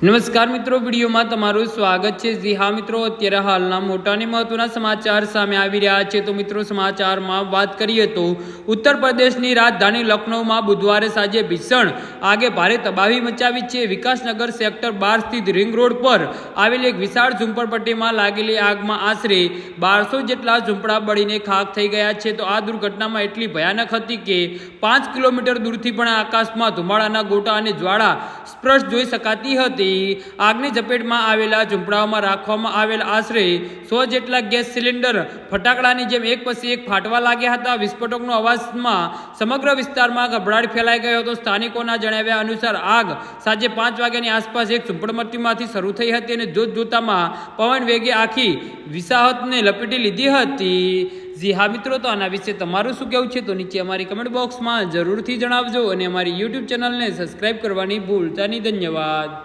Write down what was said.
નમસ્કાર મિત્રો, વિડીયોમાં તમારું સ્વાગત છે। જી હા મિત્રો, અત્યારે હાલના મોટા અને મહત્વના સમાચાર સામે આવી રહ્યા છે। તો મિત્રો, સમાચારમાં વાત કરીએ તો ઉત્તર પ્રદેશની રાજધાની લખનૌમાં બુધવારે સાંજે ભીષણ આગે ભારે તબાહી મચાવી છે। વિકાસનગર સેક્ટર 12 સ્થિત રિંગ રોડ પર આવેલી એક વિશાળ ઝૂંપડપટ્ટીમાં લાગેલી આગમાં આશરે 1200 જેટલા ઝૂંપડા બળીને ખાખ થઈ ગયા છે। તો આ દુર્ઘટનામાં એટલી ભયાનક હતી કે 5 કિલોમીટર દૂરથી પણ આકાશમાં ધુમાડાના ગોટા અને જ્વાળા સ્પષ્ટ જોઈ શકાતી હતી। આગની ઝપેટમાં આવેલા ઝૂંપડાઓમાં રાખવામાં આવેલ આશરે 100 જેટલા ગેસ સિલિન્ડર ફટાકડાની જેમ એક પછી એક ફાટવા લાગ્યા હતા। વિસ્ફોટકનો અવાજમાં સમગ્ર વિસ્તારમાં ગભરાટ ફેલાઈ ગયો હતો। સ્થાનિકોના જણાવ્યા અનુસાર આગ સાંજે 5 વાગ્યાની આસપાસ એક ઝૂંપડપટ્ટીમાંથી શરૂ થઈ હતી અને જોતજોતામાં પવન વેગે આખી વિસાહતને લપેટી લીધી હતી। જી હા મિત્રો, તો આના વિશે તમારું શું કહેવું છે તો નીચે અમારી કમેન્ટ બોક્સમાં જરૂરથી જણાવજો અને અમારી યુટ્યુબ ચેનલને સબસ્ક્રાઈબ કરવાની ભૂલતા નહીં। ધન્યવાદ।